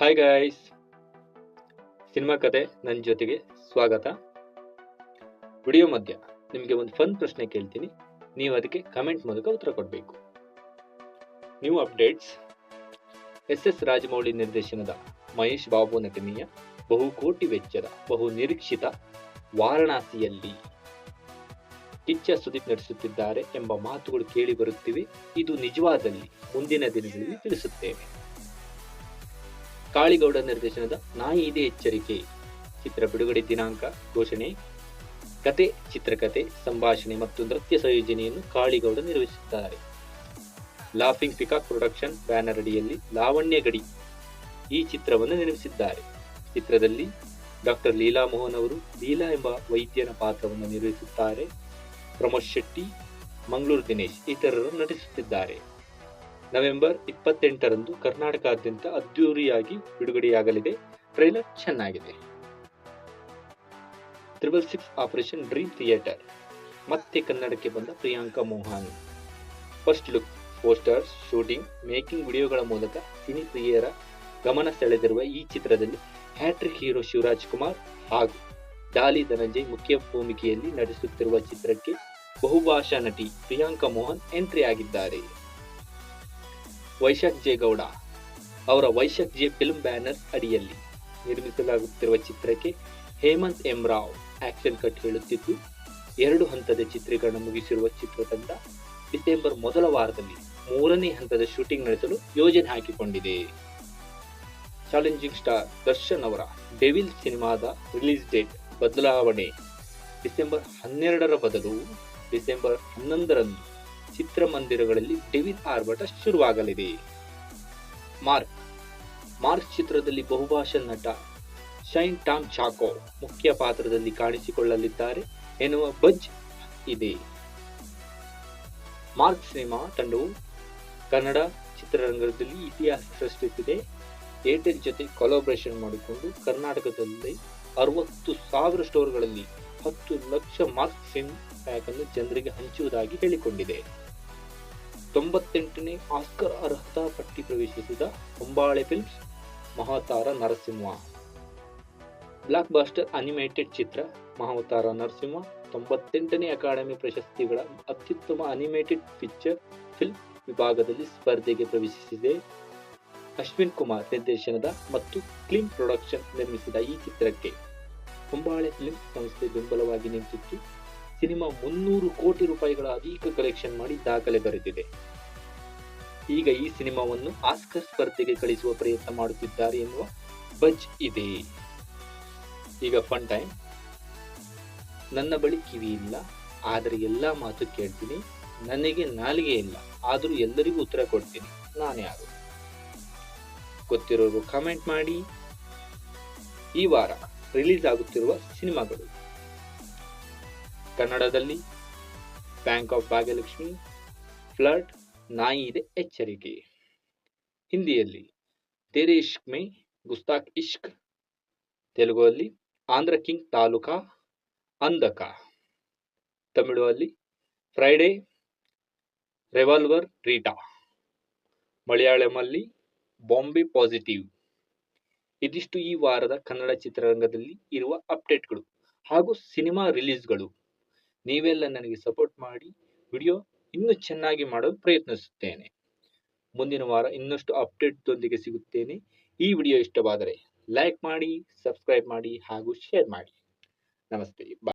Hi guys, cinema ಕತೆ ನನ್ನ ಜೊತೆಗೆ ಸ್ವಾಗತ. ವಿಡಿಯೋ ಮಧ್ಯ ನಿಮಗೆ ಒಂದು ಫನ್ ಪ್ರಶ್ನೆ ಕೇಳ್ತೀನಿ, ನೀವು ಅದಕ್ಕೆ ಕಮೆಂಟ್ ಮೂಲಕ ಉತ್ತರ ಕೊಡಬೇಕು. New updates. ಎಸ್ ರಾಜಮೌಳಿ ನಿರ್ದೇಶನದ ಮಹೇಶ್ ಬಾಬು ನಟನೆಯ ಬಹುಕೋಟಿ ವೆಚ್ಚದ ಬಹು ನಿರೀಕ್ಷಿತ ವಾರಣಾಸಿಯಲ್ಲಿ ಕಿಚ್ಚ ಸುದೀಪ್ ನಡೆಸುತ್ತಿದ್ದಾರೆ ಎಂಬ ಮಾತುಗಳು ಕೇಳಿ ಬರುತ್ತಿವೆ. ಇದು ನಿಜವಾದಲ್ಲಿ ಮುಂದಿನ ದಿನಗಳಲ್ಲಿ ತಿಳಿಸುತ್ತೇವೆ. ಕಾಳಿಗೌಡ ನಿರ್ದೇಶನದ ನಾಯಿ ಇದೆ ಎಚ್ಚರಿಕೆ ಚಿತ್ರ ಬಿಡುಗಡೆ ದಿನಾಂಕ ಘೋಷಣೆ. ಕತೆ, ಚಿತ್ರಕಥೆ, ಸಂಭಾಷಣೆ ಮತ್ತು ನೃತ್ಯ ಸಂಯೋಜನೆಯನ್ನು ಕಾಳಿಗೌಡ ನಿರ್ವಹಿಸುತ್ತಾರೆ. ಲಾಫಿಂಗ್ ಪಿಕಾಕ್ ಪ್ರೊಡಕ್ಷನ್ ಬ್ಯಾನರ್ ಅಡಿಯಲ್ಲಿ ಲಾವಣ್ಯ ಗಡಿ ಈ ಚಿತ್ರವನ್ನು ನಿರ್ಮಿಸಿದ್ದಾರೆ. ಚಿತ್ರದಲ್ಲಿ ಡಾಕ್ಟರ್ ಲೀಲಾ ಮೋಹನ್ ಅವರು ಲೀಲಾ ಎಂಬ ವೈದ್ಯನ ಪಾತ್ರವನ್ನು ನಿರ್ವಹಿಸುತ್ತಾರೆ. ಪ್ರಮೋದ್ ಶೆಟ್ಟಿ, ಮಂಗಳೂರು ದಿನೇಶ್ ಇತರರು ನಟಿಸುತ್ತಿದ್ದಾರೆ. ನವೆಂಬರ್ 28ರಂದು ಕರ್ನಾಟಕಾದ್ಯಂತ ಅದ್ದೂರಿಯಾಗಿ ಬಿಡುಗಡೆಯಾಗಲಿದೆ. ಟ್ರೈಲರ್ ಚೆನ್ನಾಗಿದೆ. 666 ಆಪರೇಷನ್ ಡ್ರೀಮ್ ಥಿಯೇಟರ್ ಮತ್ತೆ ಕನ್ನಡಕ್ಕೆ ಬಂದ Priyanka Mohan. First look, posters, shooting, making ವಿಡಿಯೋಗಳ ಮೂಲಕ ಸಿನಿ ಪ್ರಿಯರ ಗಮನ ಸೆಳೆದಿರುವ ಈ ಚಿತ್ರದಲ್ಲಿ ಹ್ಯಾಟ್ರಿಕ್ ಹೀರೋ ಶಿವರಾಜ್ ಕುಮಾರ್ ಹಾಗೂ ಡಾಲಿ ಧನಂಜಯ್ ಮುಖ್ಯ ಭೂಮಿಕೆಯಲ್ಲಿ ನಟಿಸುತ್ತಿರುವ ಚಿತ್ರಕ್ಕೆ ಬಹುಭಾಷಾ ನಟಿ ಪ್ರಿಯಾಂಕಾ ಮೋಹನ್ ಎಂಟ್ರಿ ಆಗಿದ್ದಾರೆ. ವೈಶಾಖ್ ಜೆ ಗೌಡ ಅವರ ವೈಶಾಖ್ ಜೆ ಫಿಲ್ಮ್ ಬ್ಯಾನರ್ ಅಡಿಯಲ್ಲಿ ನಿರ್ಮಿಸಲಾಗುತ್ತಿರುವ ಚಿತ್ರಕ್ಕೆ Hemanth M Rao action cut ಹೇಳುತ್ತಿದ್ದು, 2 ಹಂತದ ಚಿತ್ರೀಕರಣ ಮುಗಿಸಿರುವ ಚಿತ್ರತಂಡ ಡಿಸೆಂಬರ್ ಮೊದಲ ವಾರದಲ್ಲಿ 3ನೇ ಹಂತದ ಶೂಟಿಂಗ್ ನಡೆಸಲು ಯೋಜನೆ ಹಾಕಿಕೊಂಡಿದೆ. ಚಾಲೆಂಜಿಂಗ್ ಸ್ಟಾರ್ ದರ್ಶನ್ ಅವರ ಡೆವಿಲ್ ಸಿನಿಮಾದ ರಿಲೀಸ್ ಡೇಟ್ ಬದಲಾವಣೆ. ಡಿಸೆಂಬರ್ 12ರ ಬದಲು ಡಿಸೆಂಬರ್ 11ರಂದು ಚಿತ್ರಮಂದಿರಗಳಲ್ಲಿ ಡೆವಿಲ್ ಆರ್ಭಟ ಶುರುವಾಗಲಿದೆ. ಮಾರ್ಕ್ ಚಿತ್ರದಲ್ಲಿ ಬಹುಭಾಷಾ ನಟ ಶೈನ್ ಟಾಮ್ ಚಾಕೋ ಮುಖ್ಯ ಪಾತ್ರದಲ್ಲಿ ಕಾಣಿಸಿಕೊಳ್ಳಲಿದ್ದಾರೆ ಎನ್ನುವ ಬಜ್ ಇದೆ. ಮಾರ್ಕ್ ಸಿನಿಮಾ ತಂಡವು ಕನ್ನಡ ಚಿತ್ರರಂಗದಲ್ಲಿ ಇತಿಹಾಸ ಸೃಷ್ಟಿಸಿದೆ. ಏರ್ಟೆಲ್ ಜೊತೆ ಕೊಲಾಬರೇಷನ್ ಮಾಡಿಕೊಂಡು ಕರ್ನಾಟಕದಲ್ಲಿ 60,000 ಸ್ಟೋರ್ಗಳಲ್ಲಿ 10 ಲಕ್ಷ ಮಾರ್ಕ್ ಸಿಮ್ ಪ್ಯಾಕ್ ಅನ್ನು ಜನರಿಗೆ ಹಂಚುವುದಾಗಿ ಹೇಳಿಕೊಂಡಿದೆ. 98ನೇ ಆಸ್ಕರ್ ಅರ್ಹತಾ ಪಟ್ಟಿ ಪ್ರವೇಶಿಸಿದ Hombale films Mahavatar Narsimha. Blockbuster animated ಚಿತ್ರ ಮಹಾವತಾರ ನರಸಿಂಹ 98ನೇ ಅಕಾಡೆಮಿ ಪ್ರಶಸ್ತಿಗಳ ಅತ್ಯುತ್ತಮ ಅನಿಮೇಟೆಡ್ ಫೀಚರ್ ಫಿಲ್ಮ್ ವಿಭಾಗದಲ್ಲಿ ಸ್ಪರ್ಧೆಗೆ ಪ್ರವೇಶಿಸಿದೆ. ಅಶ್ವಿನ್ ಕುಮಾರ್ ನಿರ್ದೇಶನದ ಮತ್ತು ಕ್ಲೀನ್ ಪ್ರೊಡಕ್ಷನ್ ನಿರ್ಮಿಸಿದ ಈ ಚಿತ್ರಕ್ಕೆ ಹೊಂಬಾಳೆ ಫಿಲ್ಮ್ ಸಂಸ್ಥೆ ಬೆಂಬಲವಾಗಿ ನಿಂತಿತ್ತು. ಸಿನಿಮಾ 300 ಕೋಟಿ ರೂಪಾಯಿಗಳ ಅಧಿಕ ಕಲೆಕ್ಷನ್ ಮಾಡಿ ದಾಖಲೆ ಬರೆದಿದೆ. ಈಗ ಈ ಸಿನಿಮಾವನ್ನು ಆಸ್ಕರ್ ಸ್ಪರ್ಧೆಗೆ ಕಳಿಸುವ ಪ್ರಯತ್ನ ಮಾಡುತ್ತಿದ್ದಾರೆ ಎನ್ನುವ ಬಜ್ ಇದೆ. ಈಗ ಫನ್ ಟೈಮ್. ನನ್ನ ಬಳಿ ಕಿವಿ ಇಲ್ಲ, ಆದರೆ ಎಲ್ಲಾ ಮಾತು ಕೇಳ್ತೀನಿ. ನನಗೆ ನಾಲಿಗೆ ಇಲ್ಲ, ಆದರೂ ಎಲ್ಲರಿಗೂ ಉತ್ತರ ಕೊಡ್ತೀನಿ. ನಾನು ಯಾರು? ಗೊತ್ತಿರೋರು ಕಮೆಂಟ್ ಮಾಡಿ. ಈ ವಾರ ರಿಲೀಸ್ ಆಗುತ್ತಿರುವ ಸಿನಿಮಾಗಳು: ಕನ್ನಡದಲ್ಲಿ ಬ್ಯಾಂಕ್ ಆಫ್ ಭಾಗ್ಯಲಕ್ಷ್ಮಿ, ಫ್ಲಡ್, ನಾಯಿ ಇದೆ ಎಚ್ಚರಿಕೆ. ಹಿಂದಿಯಲ್ಲಿ ತೇರೆ ಇಶ್ಕ್ ಮೇ ಗುಸ್ತಾಖ್ ಇಶ್ಕ್. ತೆಲುಗುವಲ್ಲಿ ಆಂಧ್ರ ಕಿಂಗ್ ತಾಲೂಕಾ ಅಂಧಕ. ತಮಿಳುವಲ್ಲಿ ಫ್ರೈಡೇ, ರೆವಾಲ್ವರ್ ರೀಟಾ. ಮಲಯಾಳಂನಲ್ಲಿ ಬಾಂಬೆ ಪಾಸಿಟಿವ್. ಇದಿಷ್ಟು ಈ ವಾರದ ಕನ್ನಡ ಚಿತ್ರರಂಗದಲ್ಲಿ ಇರುವ ಅಪ್ಡೇಟ್ಗಳು ಹಾಗೂ ಸಿನಿಮಾ ರಿಲೀಸ್ಗಳು. ನೀವೆಲ್ಲ ನನಗೆ ಸಪೋರ್ಟ್ ಮಾಡಿ ವಿಡಿಯೋ ಇನ್ನೂ ಚೆನ್ನಾಗಿ ಮಾಡಲು ಪ್ರಯತ್ನಿಸುತ್ತೇನೆ. ಮುಂದಿನ ವಾರ ಇನ್ನಷ್ಟು ಅಪ್ಡೇಟ್ದೊಂದಿಗೆ ಸಿಗುತ್ತೇನೆ. ಈ ವಿಡಿಯೋ ಇಷ್ಟವಾದರೆ ಲೈಕ್ ಮಾಡಿ, ಸಬ್ಸ್ಕ್ರೈಬ್ ಮಾಡಿ ಹಾಗೂ ಶೇರ್ ಮಾಡಿ. ನಮಸ್ತೆ.